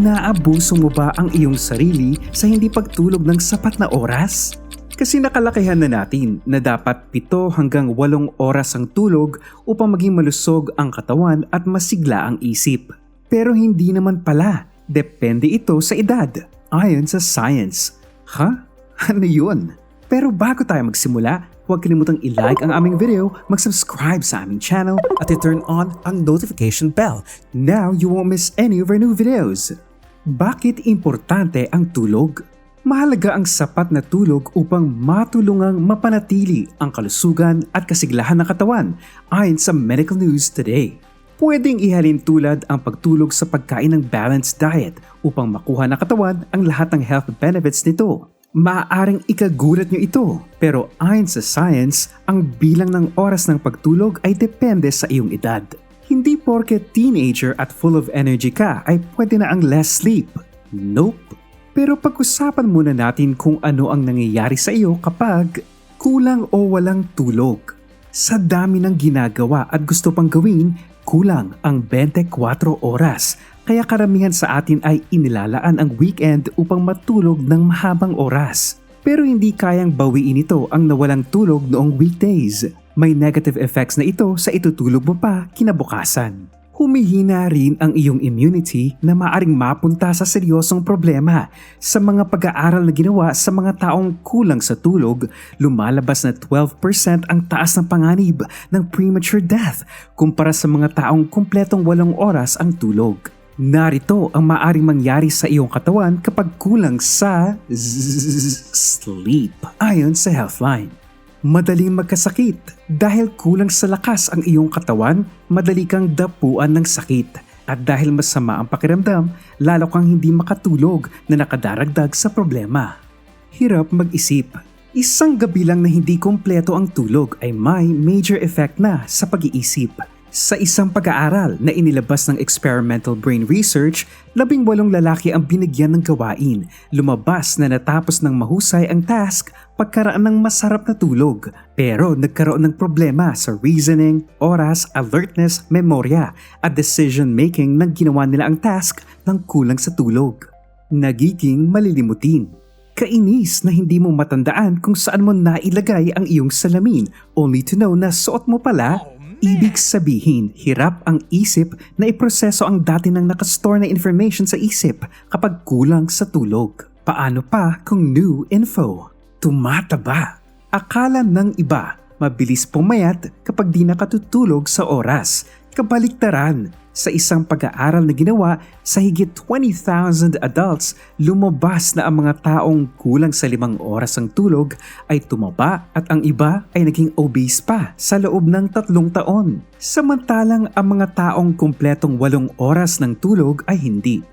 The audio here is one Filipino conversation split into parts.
Inaabuso mo ba ang iyong sarili sa hindi pagtulog ng sapat na oras? Kasi nakalakihan na natin na dapat 7 hanggang 8 oras ang tulog upang maging malusog ang katawan at masigla ang isip. Pero hindi naman pala. Depende ito sa edad, ayon sa science. Ha? Ano yun? Pero bago tayo magsimula, huwag kalimutang i-like ang aming video, mag-subscribe sa aming channel at i-turn on ang notification bell. Now you won't miss any of our new videos. Bakit importante ang tulog? Mahalaga ang sapat na tulog upang matulungang mapanatili ang kalusugan at kasiglahan ng katawan ayon sa Medical News Today. Pwedeng ihalin tulad ang pagtulog sa pagkain ng balanced diet upang makuha ng katawan ang lahat ng health benefits nito. Maaaring ikagulat nyo ito, pero ayon sa science, ang bilang ng oras ng pagtulog ay depende sa iyong edad. Hindi porke teenager at full of energy ka ay pwede na ang less sleep. Nope. Pero pag-usapan muna natin kung ano ang nangyayari sa iyo kapag kulang o walang tulog. Sa dami ng ginagawa at gusto pang gawin, kulang ang 24 oras. Kaya karamihan sa atin ay inilalaan ang weekend upang matulog ng mahabang oras. Pero hindi kayang bawiin ito ang nawalang tulog noong weekdays. May negative effects na ito sa itutulog mo pa kinabukasan. Humihina rin ang iyong immunity na maaring mapunta sa seryosong problema. Sa mga pag-aaral na ginawa sa mga taong kulang sa tulog, lumalabas na 12% ang taas ng panganib ng premature death kumpara sa mga taong kumpletong 8 oras ang tulog. Narito ang maaaring mangyari sa iyong katawan kapag kulang sa sleep, ayon sa Healthline. Madaling magkasakit. Dahil kulang sa lakas ang iyong katawan, madali kang dapuan ng sakit. At dahil masama ang pakiramdam, lalo kang hindi makatulog na nakadaragdag sa problema. Hirap mag-isip. Isang gabi lang na hindi kumpleto ang tulog ay may major effect na sa pag-iisip. Sa isang pag-aaral na inilabas ng experimental brain research, 18 lalaki ang binigyan ng gawain. Lumabas na natapos ng mahusay ang task pagkaraan ng masarap na tulog. Pero nagkaroon ng problema sa reasoning, oras, alertness, memorya at decision-making nang ginawa nila ang task ng kulang sa tulog. Nagiging malilimutin. Kainis na hindi mo matandaan kung saan mo nailagay ang iyong salamin only to know na suot mo pala. Ibig sabihin, hirap ang isip na iproseso ang dati nang nakastore na information sa isip kapag kulang sa tulog. Paano pa kung new info? Tumataba. Akala ng iba, mabilis pumayat kapag di nakatutulog sa oras. Kabaliktaran. Sa isang pag-aaral na ginawa sa higit 20,000 adults, lumabas na ang mga taong kulang sa 5 oras ang tulog ay tumaba at ang iba ay naging obese pa sa loob ng 3 taon. Samantalang ang mga taong kumpletong 8 oras ng tulog ay hindi.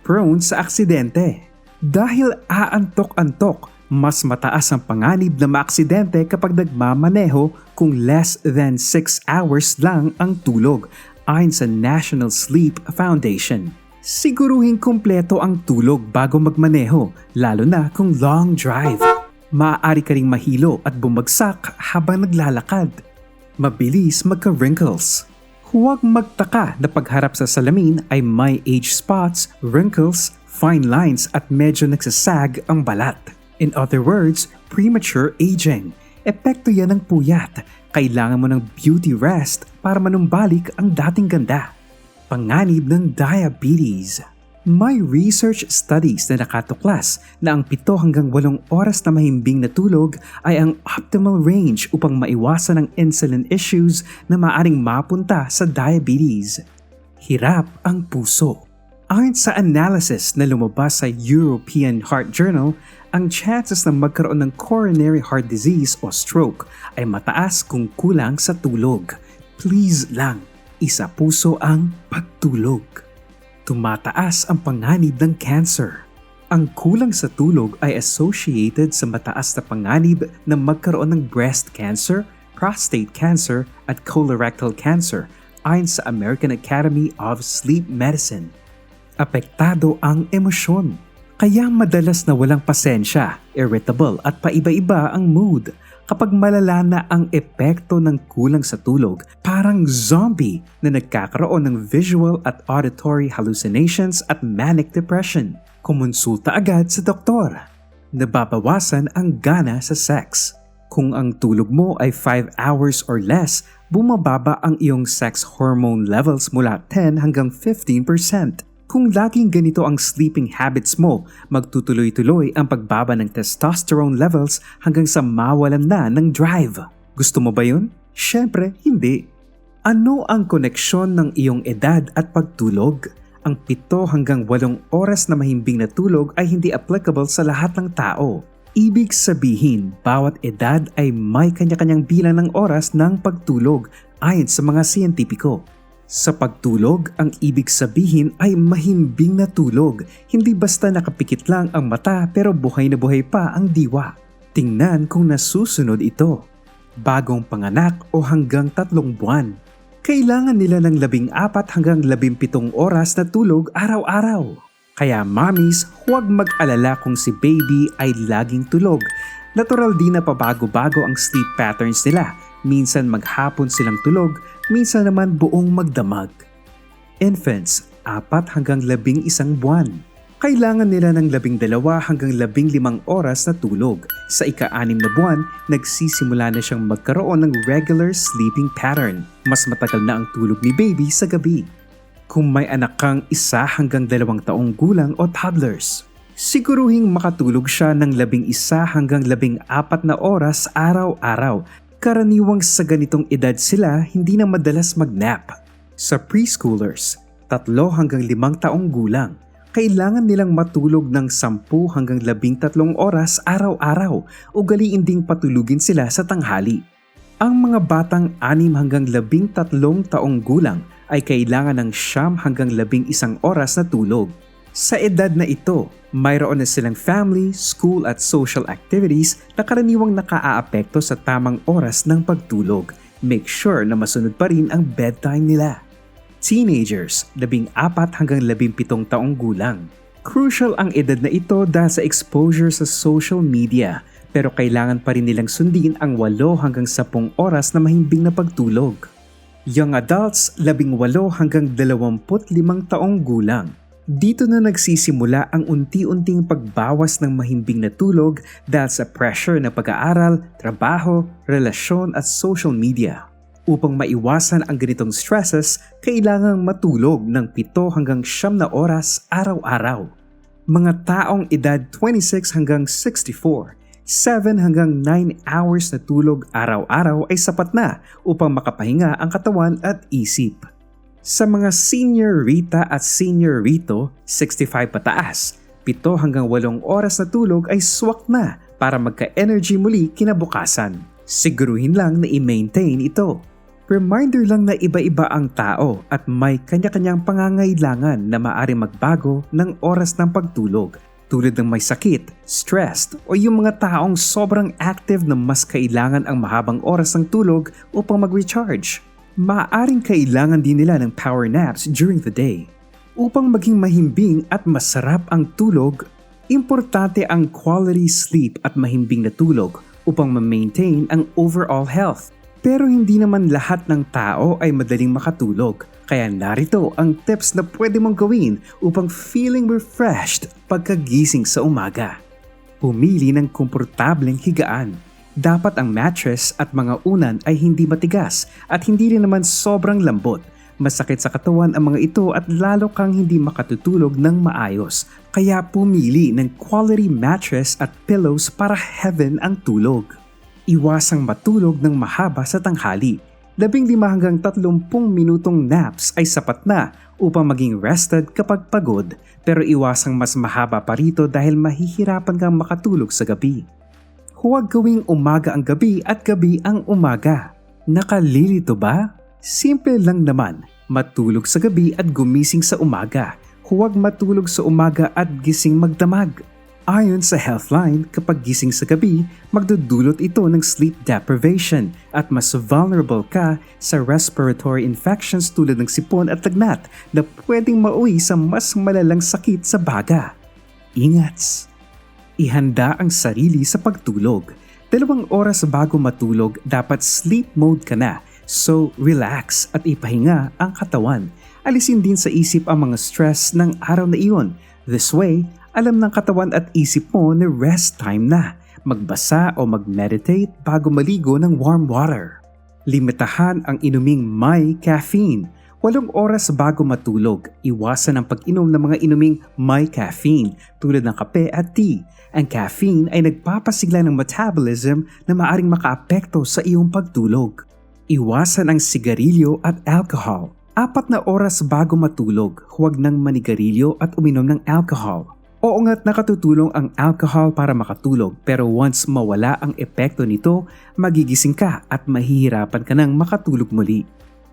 Prone sa aksidente. Dahil aantok-antok, mas mataas ang panganib na maaksidente kapag nagmamaneho kung less than 6 hours lang ang tulog. Ayon sa National Sleep Foundation. Siguruhin kumpleto ang tulog bago magmaneho, lalo na kung long drive. Maaari ka ring mahilo at bumagsak habang naglalakad. Mabilis magka-wrinkles. Huwag magtaka na pagharap sa salamin ay may age spots, wrinkles, fine lines at medyo nagsasag ang balat. In other words, premature aging. Epekto yan ng puyat. Kailangan mo ng beauty rest para manumbalik ang dating ganda. Panganib ng diabetes. May research studies na nakatuklas na ang 7 hanggang 8 oras na mahimbing na tulog ay ang optimal range upang maiwasan ang insulin issues na maaring mapunta sa diabetes. Hirap ang puso. Ayon sa analysis na lumabas sa European Heart Journal, ang chances na magkaroon ng coronary heart disease o stroke ay mataas kung kulang sa tulog. Please lang, isa puso ang pagtulog. Tumataas ang panganib ng cancer. Ang kulang sa tulog ay associated sa mataas na panganib na magkaroon ng breast cancer, prostate cancer at colorectal cancer ayon sa American Academy of Sleep Medicine. Apektado ang emosyon. Kaya madalas na walang pasensya, irritable at paiba-iba ang mood. Kapag malala na ang epekto ng kulang sa tulog, parang zombie na nagkakaroon ng visual at auditory hallucinations at manic depression. Kumonsulta agad sa doktor. Nababawasan ang gana sa sex. Kung ang tulog mo ay 5 hours or less, bumababa ang iyong sex hormone levels mula 10 hanggang 15%. Kung laging ganito ang sleeping habits mo, magtutuloy-tuloy ang pagbaba ng testosterone levels hanggang sa mawalan na ng drive. Gusto mo ba yun? Syempre, hindi. Ano ang koneksyon ng iyong edad at pagtulog? Ang 7 hanggang 8 oras na mahimbing na tulog ay hindi applicable sa lahat ng tao. Ibig sabihin, bawat edad ay may kanya-kanyang bilang ng oras ng pagtulog ayon sa mga siyentipiko. Sa pagtulog, ang ibig sabihin ay mahimbing na tulog, hindi basta nakapikit lang ang mata pero buhay na buhay pa ang diwa. Tingnan kung nasusunod ito. Bagong panganak o hanggang 3 buwan. Kailangan nila ng 14 hanggang 17 oras na tulog araw-araw. Kaya mommies, huwag mag-alala kung si baby ay laging tulog. Natural din na pabago-bago ang sleep patterns nila. Minsan maghapon silang tulog, minsan naman buong magdamag. Infants, 4 hanggang 11 buwan. Kailangan nila ng 12 hanggang 15 oras na tulog. Sa ika-6 na buwan, nagsisimula na siyang magkaroon ng regular sleeping pattern. Mas matagal na ang tulog ni baby sa gabi. Kung may anak kang 1 hanggang 2 taong gulang o toddlers, siguruhing makatulog siya ng 11 hanggang 14 na oras araw-araw. Karaniwang sa ganitong edad sila hindi na madalas mag-nap. Sa preschoolers, 3 hanggang 5 taong gulang, kailangan nilang matulog ng 10 hanggang 13 oras araw-araw o galiin ding patulugin sila sa tanghali. Ang mga batang 6 hanggang 13 taong gulang ay kailangan ng 9 hanggang 11 oras na tulog. Sa edad na ito, mayroon na silang family, school at social activities na karaniwang nakaaapekto sa tamang oras ng pagtulog. Make sure na masunod pa rin ang bedtime nila. Teenagers, 14 hanggang 17 taong gulang. Crucial ang edad na ito dahil sa exposure sa social media, pero kailangan pa rin nilang sundin ang 8 hanggang 10 oras na mahimbing na pagtulog. Young adults, 18 hanggang 25 taong gulang. Dito na nagsisimula ang unti-unting pagbawas ng mahimbing na tulog dahil sa pressure na pag-aaral, trabaho, relasyon at social media. Upang maiwasan ang ganitong stresses, kailangang matulog ng 7 hanggang 9 na oras araw-araw. Mga taong edad 26 hanggang 64, 7 hanggang 9 hours na tulog araw-araw ay sapat na upang makapahinga ang katawan at isip. Sa mga senior Rita at senior Rito, 65 pataas, 7 hanggang 8 oras na tulog ay swak na para magka-energy muli kinabukasan. Siguruhin lang na i-maintain ito. Reminder lang na iba-iba ang tao at may kanya-kanyang pangangailangan na maaaring magbago ng oras ng pagtulog, tulad ng may sakit, stressed o yung mga taong sobrang active na mas kailangan ang mahabang oras ng tulog upang mag-recharge. Maaaring kailangan din nila ng power naps during the day. Upang maging mahimbing at masarap ang tulog, importante ang quality sleep at mahimbing na tulog upang ma-maintain ang overall health. Pero hindi naman lahat ng tao ay madaling makatulog, kaya narito ang tips na pwede mong gawin upang feeling refreshed pagkagising sa umaga. Pumili ng komportableng higaan. Dapat ang mattress at mga unan ay hindi matigas at hindi rin naman sobrang lambot. Masakit sa katawan ang mga ito at lalo kang hindi makatutulog ng maayos. Kaya pumili ng quality mattress at pillows para heaven ang tulog. Iwasang matulog ng mahaba sa tanghali. 15 hanggang 30 minutong naps ay sapat na upang maging rested kapag pagod, pero iwasang mas mahaba pa rito dahil mahihirapan kang makatulog sa gabi. Huwag gawing umaga ang gabi at gabi ang umaga. Nakalilito ba? Simple lang naman, matulog sa gabi at gumising sa umaga. Huwag matulog sa umaga at gising magdamag. Ayon sa Healthline, kapag gising sa gabi, magdudulot ito ng sleep deprivation at mas vulnerable ka sa respiratory infections tulad ng sipon at lagnat na pwedeng mauwi sa mas malalang sakit sa baga. Ingats! Ihanda ang sarili sa pagtulog. 2 oras bago matulog, dapat sleep mode ka na. So, relax at ipahinga ang katawan. Alisin din sa isip ang mga stress ng araw na iyon. This way, alam ng katawan at isip mo na rest time na. Magbasa o mag-meditate bago maligo ng warm water. Limitahan ang inuming may caffeine. 8 oras bago matulog, iwasan ang pag-inom ng mga inuming may caffeine tulad ng kape at tea. Ang caffeine ay nagpapasigla ng metabolism na maaring makaapekto sa iyong pagtulog. Iwasan ang sigarilyo at alcohol. 4 na oras bago matulog, huwag nang manigarilyo at uminom ng alcohol. Oo nga't nakatutulong ang alcohol para makatulog, pero once mawala ang epekto nito, magigising ka at mahihirapan ka nang makatulog muli.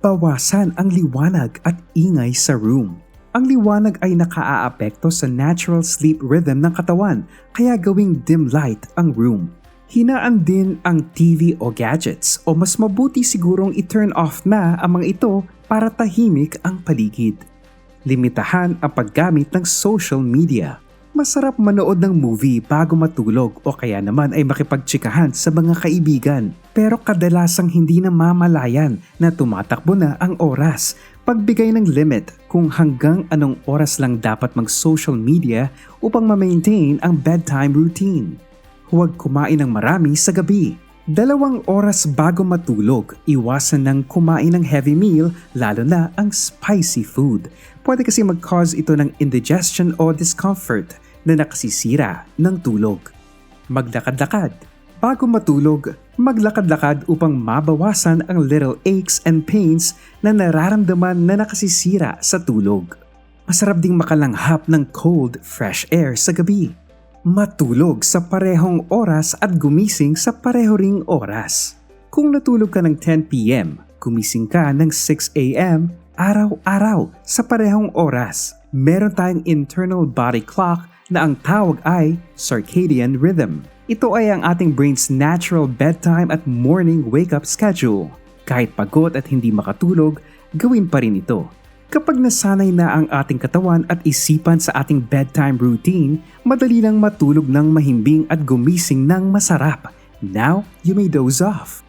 Bawasan ang liwanag at ingay sa room. Ang liwanag ay nakaaapekto sa natural sleep rhythm ng katawan, kaya gawing dim light ang room. Hinaan din ang TV o gadgets, o mas mabuti sigurong i-turn off na ang mga ito para tahimik ang paligid. Limitahan ang paggamit ng social media. Masarap manood ng movie bago matulog o kaya naman ay makipagtsikahan sa mga kaibigan. Pero kadalasang hindi na mamalayan na tumatakbo na ang oras. Pagbigay ng limit kung hanggang anong oras lang dapat mag-social media upang ma-maintain ang bedtime routine. Huwag kumain ng marami sa gabi. 2 oras bago matulog, iwasan ng kumain ng heavy meal, lalo na ang spicy food. Pwede kasi mag-cause ito ng indigestion o discomfort na nakasisira ng tulog. Maglakad-lakad. Bago matulog, maglakad-lakad upang mabawasan ang little aches and pains na nararamdaman na nakasisira sa tulog. Masarap ding makalanghap ng cold, fresh air sa gabi. Matulog sa parehong oras at gumising sa pareho ring oras. Kung natulog ka ng 10 p.m., gumising ka ng 6 a.m. araw-araw sa parehong oras. Meron tayong internal body clock na ang tawag ay circadian rhythm. Ito ay ang ating brain's natural bedtime at morning wake-up schedule. Kahit pagod at hindi makatulog, gawin pa rin ito. Kapag nasanay na ang ating katawan at isipan sa ating bedtime routine, madali lang matulog ng mahimbing at gumising ng masarap. Now, you may doze off.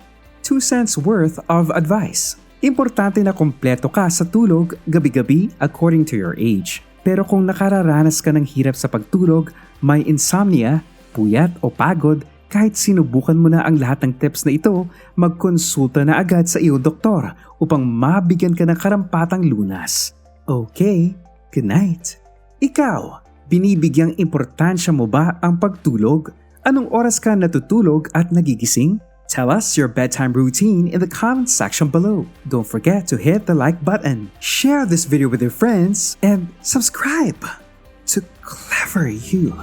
2 cents worth of advice. Importante na kumpleto ka sa tulog gabi-gabi according to your age. Pero kung nakararanas ka ng hirap sa pagtulog, may insomnia, puyat o pagod, kahit sinubukan mo na ang lahat ng tips na ito, magkonsulta na agad sa iyong doktor upang mabigyan ka ng karampatang lunas. Okay, good night. Ikaw, binibigyang importansya mo ba ang pagtulog? Anong oras ka natutulog at nagigising? Tell us your bedtime routine in the comment section below. Don't forget to hit the like button, share this video with your friends, and subscribe to Clever You.